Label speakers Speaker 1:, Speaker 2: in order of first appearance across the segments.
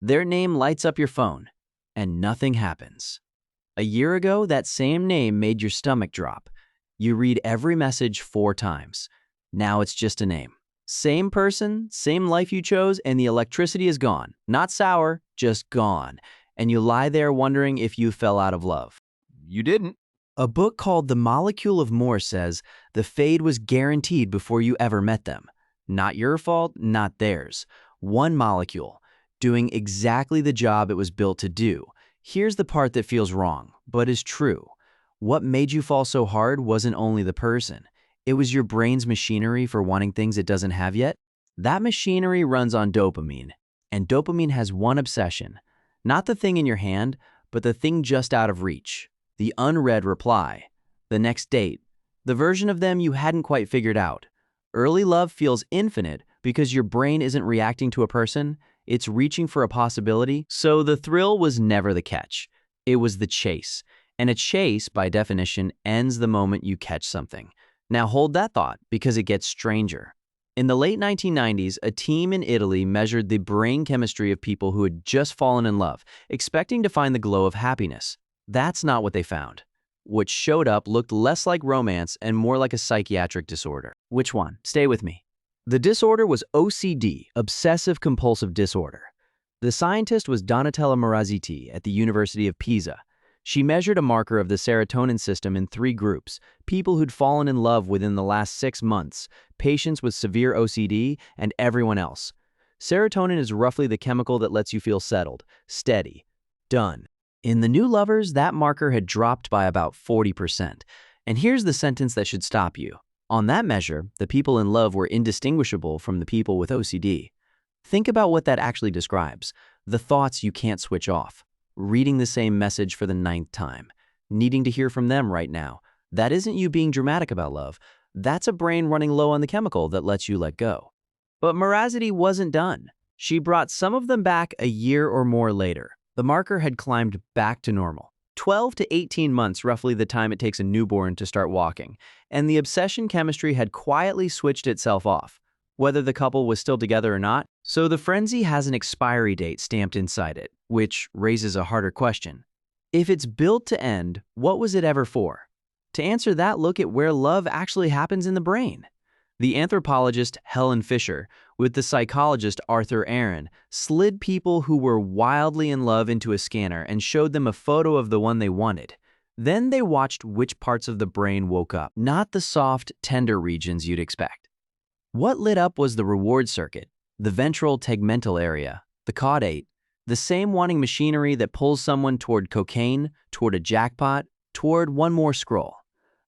Speaker 1: Their name lights up your phone, and nothing happens. A year ago, that same name made your stomach drop. You read every message 4 times. Now it's just a name. Same person, same life you chose, and the electricity is gone. Not sour, just gone. And you lie there wondering if you fell out of love.
Speaker 2: You didn't.
Speaker 1: A book called The Molecule of More says the fade was guaranteed before you ever met them. Not your fault, not theirs. One molecule, doing exactly the job it was built to do. Here's the part that feels wrong, but is true. What made you fall so hard wasn't only the person. It was your brain's machinery for wanting things it doesn't have yet. That machinery runs on dopamine, and dopamine has one obsession. Not the thing in your hand, but the thing just out of reach. The unread reply, the next date, the version of them you hadn't quite figured out. Early love feels infinite because your brain isn't reacting to a person, it's reaching for a possibility. So the thrill was never the catch. It was the chase. And a chase, by definition, ends the moment you catch something. Now hold that thought, because it gets stranger. In the late 1990s, a team in Italy measured the brain chemistry of people who had just fallen in love, expecting to find the glow of happiness. That's not what they found. What showed up looked less like romance and more like a psychiatric disorder. Which one? Stay with me. The disorder was OCD, obsessive-compulsive disorder. The scientist was Donatella Maraziti at the University of Pisa. She measured a marker of the serotonin system in 3 groups: people who'd fallen in love within the last 6 months, patients with severe OCD, and everyone else. Serotonin is roughly the chemical that lets you feel settled, steady, done. In the new lovers, that marker had dropped by about 40%. And here's the sentence that should stop you. On that measure, the people in love were indistinguishable from the people with OCD. Think about what that actually describes. The thoughts you can't switch off. Reading the same message for the 9th time. Needing to hear from them right now. That isn't you being dramatic about love. That's a brain running low on the chemical that lets you let go. But Maraziti wasn't done. She brought some of them back a year or more later. The marker had climbed back to normal. 12 to 18 months, roughly the time it takes a newborn to start walking. And the obsession chemistry had quietly switched itself off, whether the couple was still together or not. So the frenzy has an expiry date stamped inside it, which raises a harder question. If it's built to end, what was it ever for? To answer that, look at where love actually happens in the brain. The anthropologist Helen Fisher, with the psychologist Arthur Aron, slid people who were wildly in love into a scanner and showed them a photo of the one they wanted. Then they watched which parts of the brain woke up, not the soft, tender regions you'd expect. What lit up was the reward circuit, the ventral tegmental area, the caudate, the same wanting machinery that pulls someone toward cocaine, toward a jackpot, toward one more scroll.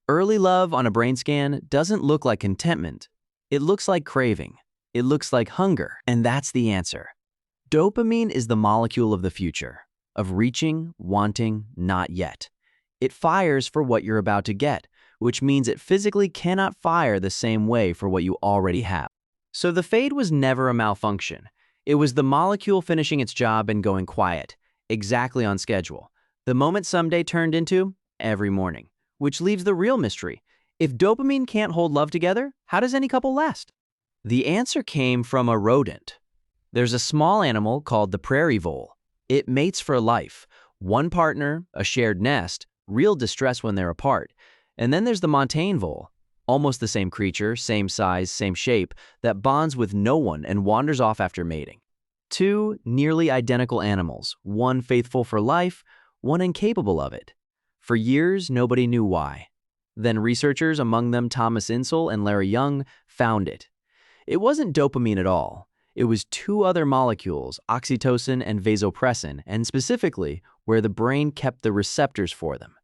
Speaker 1: Early love on a brain scan doesn't look like contentment. It looks like craving. It looks like hunger. And that's the answer. Dopamine is the molecule of the future, of reaching, wanting, not yet. It fires for what you're about to get, which means it physically cannot fire the same way for what you already have. So the fade was never a malfunction. It was the molecule finishing its job and going quiet, exactly on schedule. The moment someday turned into every morning. Which leaves the real mystery. If dopamine can't hold love together, how does any couple last? The answer came from a rodent. There's a small animal called the prairie vole. It mates for life. One partner, a shared nest, real distress when they're apart. And then there's the montane vole, almost the same creature, same size, same shape, that bonds with no one and wanders off after mating. 2 nearly identical animals, one faithful for life, one incapable of it. For years, nobody knew why. Then researchers, among them Thomas Insel and Larry Young, found it. It wasn't dopamine at all. It was 2 other molecules, oxytocin and vasopressin, and specifically where the brain kept the receptors for them.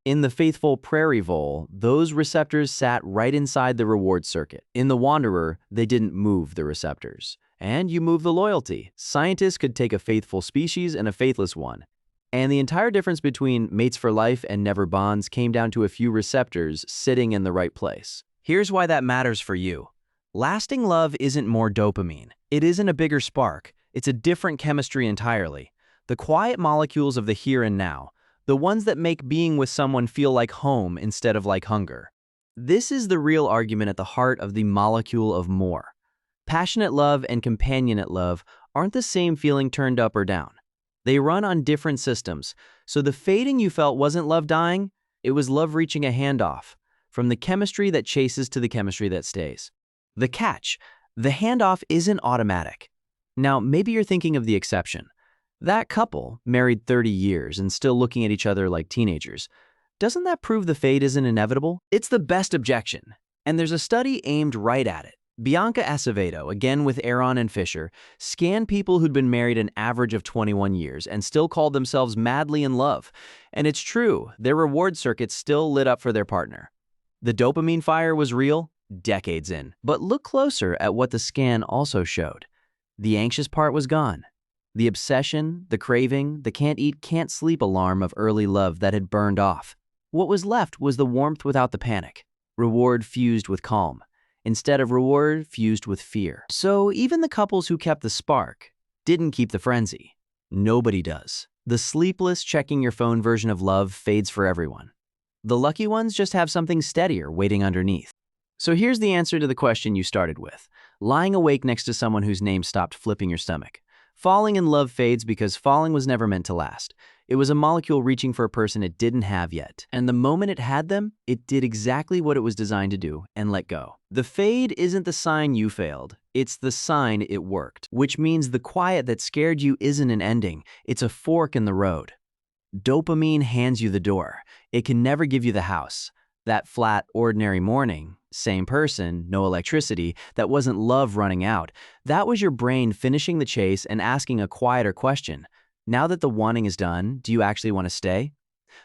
Speaker 1: In the faithful prairie vole, those receptors sat right inside the reward circuit. In the wanderer, they didn't move the receptors. And you move the loyalty. Scientists could take a faithful species and a faithless one. And the entire difference between mates for life and never bonds came down to a few receptors sitting in the right place. Here's why that matters for you. Lasting love isn't more dopamine. It isn't a bigger spark. It's a different chemistry entirely. The quiet molecules of the here and now, the ones that make being with someone feel like home instead of like hunger. This is the real argument at the heart of the molecule of more. Passionate love and companionate love aren't the same feeling turned up or down. They run on different systems. So the fading you felt wasn't love dying, it was love reaching a handoff, from the chemistry that chases to the chemistry that stays. The catch: the handoff isn't automatic. Now, maybe you're thinking of the exception. That couple, married 30 years and still looking at each other like teenagers. Doesn't that prove the fade isn't inevitable? It's the best objection. And there's a study aimed right at it. Bianca Acevedo, again with Aron and Fisher, scanned people who'd been married an average of 21 years and still called themselves madly in love. And it's true, their reward circuits still lit up for their partner. The dopamine fire was real, decades in. But look closer at what the scan also showed. The anxious part was gone. The obsession, the craving, the can't eat, can't sleep alarm of early love that had burned off. What was left was the warmth without the panic. Reward fused with calm, instead of reward fused with fear. So even the couples who kept the spark didn't keep the frenzy. Nobody does. The sleepless, checking your phone version of love fades for everyone. The lucky ones just have something steadier waiting underneath. So here's the answer to the question you started with. Lying awake next to someone whose name stopped flipping your stomach. Falling in love fades because falling was never meant to last. It was a molecule reaching for a person it didn't have yet. And the moment it had them, it did exactly what it was designed to do and let go. The fade isn't the sign you failed. It's the sign it worked. Which means the quiet that scared you isn't an ending. It's a fork in the road. Dopamine hands you the door. It can never give you the house. That flat, ordinary morning, same person, no electricity, that wasn't love running out. That was your brain finishing the chase and asking a quieter question. Now that the wanting is done, do you actually want to stay?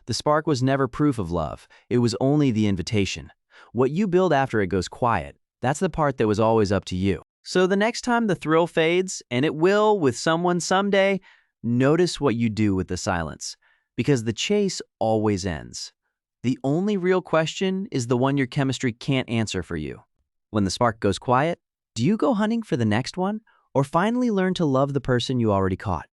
Speaker 1: The spark was never proof of love. It was only the invitation. What you build after it goes quiet, that's the part that was always up to you. So the next time the thrill fades, and it will with someone someday, notice what you do with the silence. Because the chase always ends. The only real question is the one your chemistry can't answer for you. When the spark goes quiet, do you go hunting for the next one, or finally learn to love the person you already caught?